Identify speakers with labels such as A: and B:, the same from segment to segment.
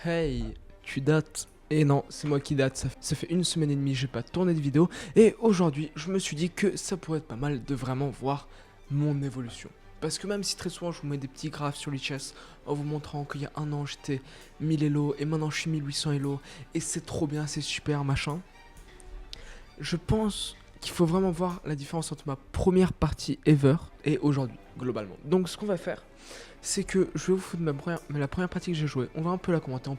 A: Hey, tu dates? Et non, c'est moi qui date, ça fait une semaine et demie, j'ai pas tourné de vidéo. Et aujourd'hui, je me suis dit que ça pourrait être pas mal de vraiment voir mon évolution. Parce que même si très souvent je vous mets des petits graphes sur l'eChess en vous montrant qu'il y a un an j'étais 1000 Elo et maintenant je suis 1800 Elo et c'est trop bien, c'est super machin. Je pense qu'il faut vraiment voir la différence entre ma première partie ever et aujourd'hui, globalement. Donc ce qu'on va faire, c'est que je vais vous foutre la première partie que j'ai jouée. On va un peu la commenter, on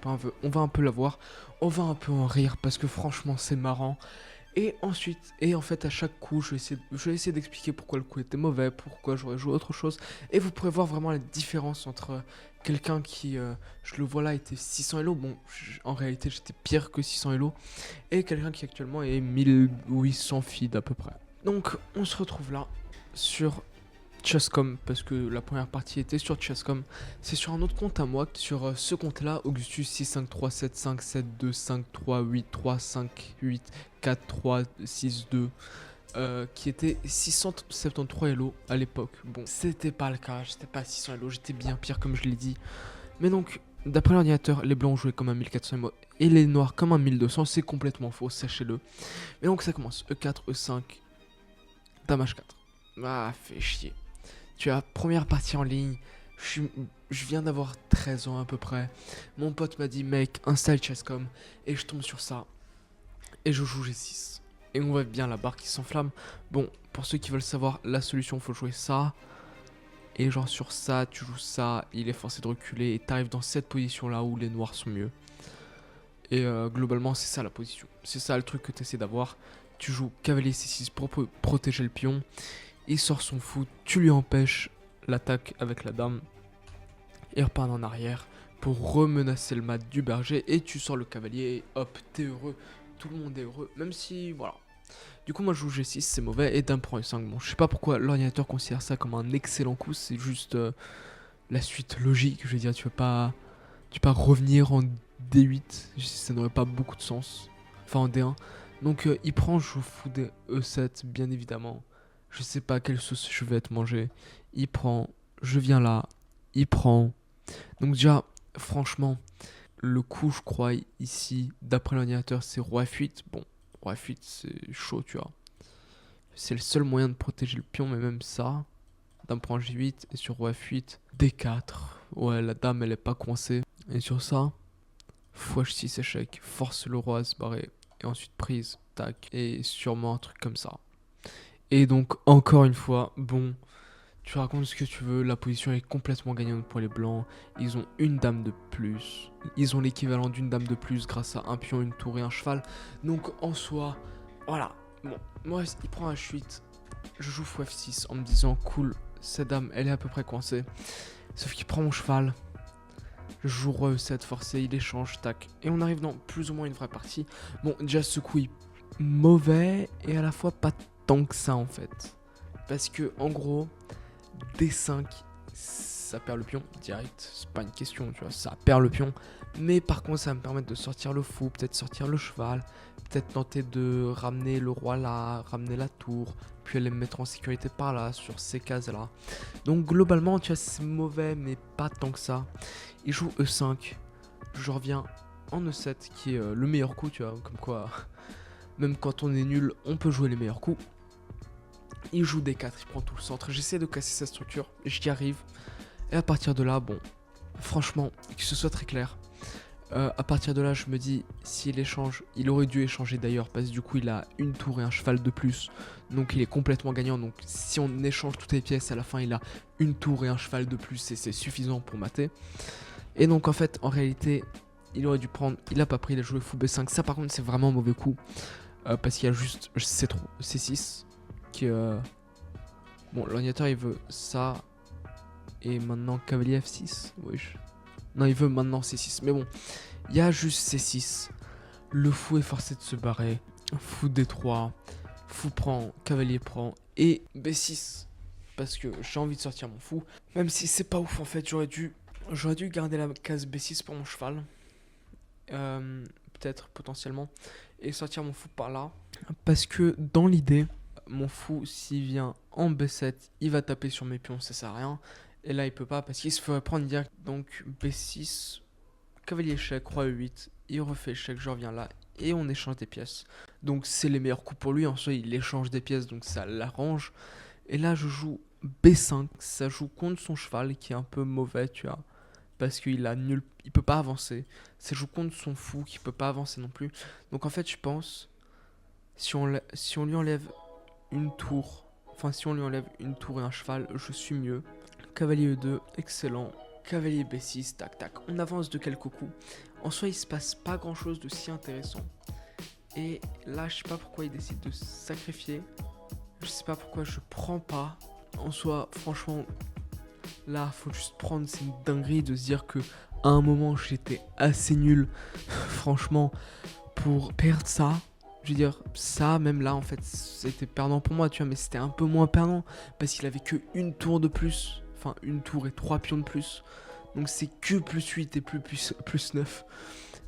A: va un peu la voir, on va un peu en rire parce que franchement c'est marrant. Et ensuite, et en fait à chaque coup, je vais essayer d'expliquer pourquoi le coup était mauvais, pourquoi j'aurais joué autre chose. Et vous pourrez voir vraiment la différence entre quelqu'un qui, je le vois là, était 600 Elo. Bon, en réalité j'étais pire que 600 Elo. Et quelqu'un qui actuellement est 1800 feed à peu près. Donc on se retrouve là sur Chesscom, parce que la première partie était sur Chesscom. C'est sur un autre compte à moi, sur ce compte là, Augustus 65375725385884362, qui était 673 Elo à l'époque. Bon, c'était pas le cas, j'étais pas à 600 Elo, j'étais bien pire comme je l'ai dit. Mais donc, d'après l'ordinateur, les blancs jouaient comme un 1400 Elo et les noirs comme un 1200, c'est complètement faux, sachez-le. Mais donc ça commence, E4, E5, Dame H4. Ah, fait chier. Tu as première partie en ligne, je viens d'avoir 13 ans à peu près. Mon pote m'a dit mec, installe Chesscom. Et je tombe sur ça. Et je joue G6. Et on voit bien la barre qui s'enflamme. Bon, pour ceux qui veulent savoir la solution, faut jouer ça. Et genre sur ça, tu joues ça, il est forcé de reculer. Et t'arrives dans cette position là où les noirs sont mieux. Et globalement, c'est ça la position. C'est ça le truc que tu essaies d'avoir. Tu joues cavalier C6 pour protéger le pion. Il sort son fou, tu lui empêches l'attaque avec la dame. Il repart en arrière pour remenacer le mat du berger. Et tu sors le cavalier et hop, t'es heureux. Tout le monde est heureux, même si, voilà. Du coup, moi je joue G6, c'est mauvais. Et dame prend E5. Bon, je sais pas pourquoi l'ordinateur considère ça comme un excellent coup. C'est juste la suite logique. Je veux dire, tu peux pas revenir en D8. Ça n'aurait pas beaucoup de sens. Enfin, en D1. Donc, il prend, je fous des E7, bien évidemment. Je sais pas quelle sauce je vais être mangé. Il prend, je viens là. Il prend. Donc, déjà, franchement, le coup, je crois, ici, d'après l'ordinateur, c'est roi F8. Bon, roi F8, c'est chaud, tu vois. C'est le seul moyen de protéger le pion, mais même ça. Dame prend J8 et sur roi F8, D4. Ouais, la dame, elle est pas coincée. Et sur ça, fou H6 échec, force le roi à se barrer. Et ensuite prise, tac. Et sûrement un truc comme ça. Et donc, encore une fois, bon, tu racontes ce que tu veux, la position est complètement gagnante pour les blancs. Ils ont une dame de plus. Ils ont l'équivalent d'une dame de plus grâce à un pion, une tour et un cheval. Donc, en soi, voilà. Bon, moi, il prend H8. Je joue fou F6 en me disant, cool, cette dame, elle est à peu près coincée. Sauf qu'il prend mon cheval. Je joue roi E7 forcé, il échange, tac. Et on arrive dans plus ou moins une vraie partie. Bon, déjà ce coup, mauvais et à la fois pas tant que ça en fait. Parce que en gros, D5, ça perd le pion direct. C'est pas une question, tu vois, ça perd le pion. Mais par contre, ça va me permettre de sortir le fou, peut-être sortir le cheval, peut-être tenter de ramener le roi là, ramener la tour, puis aller me mettre en sécurité par là, sur ces cases-là. Donc globalement, tu vois, c'est mauvais, mais pas tant que ça. Il joue E5, je reviens en E7, qui est le meilleur coup, tu vois, comme quoi, même quand on est nul, on peut jouer les meilleurs coups. Il joue D4, il prend tout le centre, j'essaie de casser sa structure, j'y arrive. Et à partir de là, bon, franchement, que ce soit très clair, à partir de là, je me dis, s'il échange, il aurait dû échanger d'ailleurs, parce que du coup, il a une tour et un cheval de plus. Donc, il est complètement gagnant. Donc, si on échange toutes les pièces, à la fin, il a une tour et un cheval de plus, et c'est suffisant pour mater. Et donc, en fait, en réalité, il aurait dû prendre, il a pas pris, il a joué fou B5. Ça, par contre, c'est vraiment un mauvais coup, parce qu'il y a juste C6, qui bon, l'ordinateur, il veut ça, et maintenant, cavalier F6, wesh. Non, il veut maintenant C6. Mais bon, il y a juste C6. Le fou est forcé de se barrer. Fou D3. Fou prend, cavalier prend. Et B6. Parce que j'ai envie de sortir mon fou. Même si c'est pas ouf en fait. J'aurais dû garder la case B6 pour mon cheval. Peut-être potentiellement. Et sortir mon fou par là. Parce que dans l'idée, mon fou, s'il vient en B7, il va taper sur mes pions. Ça sert à rien. Et là, il peut pas parce qu'il se ferait prendre direct. Donc B6, cavalier échec, roi E8, il refait échec, je reviens là, et on échange des pièces. Donc c'est les meilleurs coups pour lui, en soi il échange des pièces, donc ça l'arrange. Et là je joue B5, ça joue contre son cheval qui est un peu mauvais, tu vois. Parce il peut pas avancer. Ça joue contre son fou qui peut pas avancer non plus. Donc en fait je pense, si on lui enlève une tour, enfin si on lui enlève une tour et un cheval, je suis mieux. Cavalier E2, excellent. Cavalier B6, tac tac. On avance de quelques coups. En soi, il se passe pas grand chose de si intéressant. Et là, je sais pas pourquoi il décide de se sacrifier. Je sais pas pourquoi je prends pas. En soi, franchement, là, faut juste prendre. C'est une dinguerie de se dire que à un moment, j'étais assez nul, franchement, pour perdre ça. Je veux dire, ça, même là, en fait, c'était perdant pour moi, tu vois, mais c'était un peu moins perdant parce qu'il avait que une tour de plus. Enfin, une tour et 3 pions de plus. Donc c'est que plus 8 et plus 9.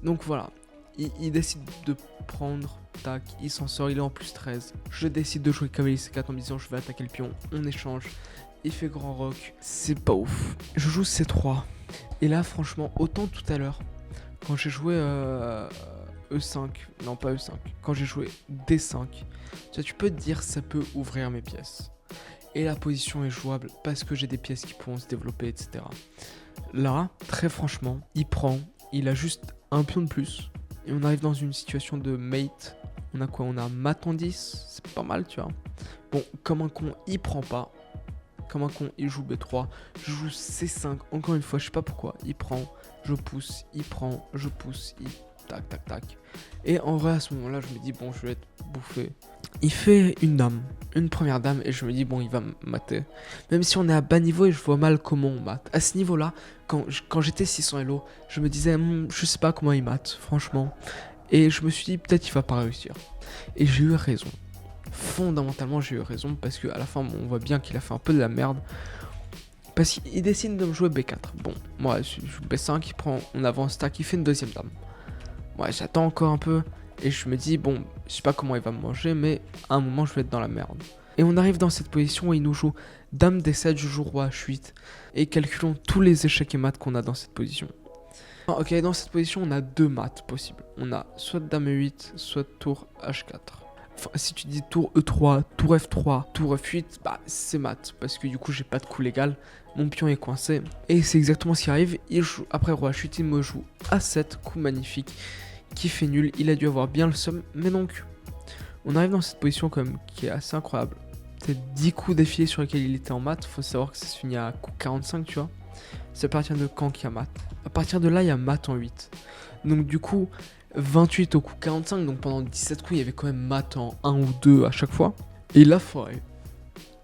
A: Donc voilà, il décide de prendre, tac, il s'en sort, il est en plus 13. Je décide de jouer cavalier C4 en me disant je vais attaquer le pion, on échange. Il fait grand roc, c'est pas ouf. Je joue C3. Et là, franchement, autant tout à l'heure, quand j'ai joué E5, non pas E5, quand j'ai joué D5, tu peux te dire ça peut ouvrir mes pièces. Et la position est jouable parce que j'ai des pièces qui pourront se développer, etc. Là, très franchement, il a juste un pion de plus. Et on arrive dans une situation de mate. On a quoi? On a mat en 10, c'est pas mal, tu vois. Bon, comme un con, il prend pas. Comme un con, il joue B3. Je joue C5, encore une fois, je sais pas pourquoi. Il prend, je pousse, il prend, je pousse, il... Tac, tac, tac. Et en vrai, à ce moment-là, je me dis, bon, je vais être bouffé. Il fait une dame, une première dame, et je me dis, bon, il va me mater. Même si on est à bas niveau et je vois mal comment on mate. À ce niveau-là, quand j'étais 600 Elo, je me disais, je sais pas comment il mate, franchement. Et je me suis dit, peut-être il va pas réussir. Et j'ai eu raison. Fondamentalement, j'ai eu raison, parce qu'à la fin, on voit bien qu'il a fait un peu de la merde. Parce qu'il décide de me jouer B4. Bon, moi, je joue B5, on avance, tac, il fait une deuxième dame. Ouais, j'attends encore un peu. Et je me dis, bon, je sais pas comment il va me manger, mais à un moment, je vais être dans la merde. Et on arrive dans cette position où il nous joue Dame D7, je joue Roi H8. Et calculons tous les échecs et maths qu'on a dans cette position. Ok, dans cette position, on a deux maths possibles. On a soit Dame E8, soit Tour H4. Enfin, si tu dis Tour E3, Tour F3, Tour F8, bah c'est mat. Parce que du coup, j'ai pas de coup légal. Mon pion est coincé. Et c'est exactement ce qui arrive. Il joue, après Roi H8, il me joue A7, coup magnifique, qui fait nul. Il a dû avoir bien le somme. Mais donc, on arrive dans cette position quand même qui est assez incroyable. C'est 10 coups d'affilée sur lesquels il était en mat. Faut savoir que ça se finit à coup 45, tu vois. C'est à partir de quand qu'il y a mat. À partir de là, il y a mat en 8. Donc du coup, 28 au coup 45. Donc pendant 17 coups, il y avait quand même mat en 1 ou 2 à chaque fois. Et il a foiré.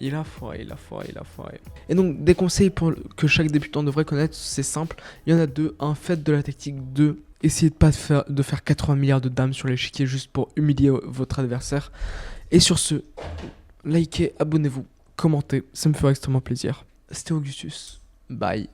A: Il a foiré. Et donc, des conseils que chaque débutant devrait connaître, c'est simple. Il y en a deux. Un, faites de la tactique. 2, essayez de faire 80 milliards de dames sur l'échiquier juste pour humilier votre adversaire. Et sur ce, likez, abonnez-vous, commentez, ça me fera extrêmement plaisir. C'était Augustus. Bye.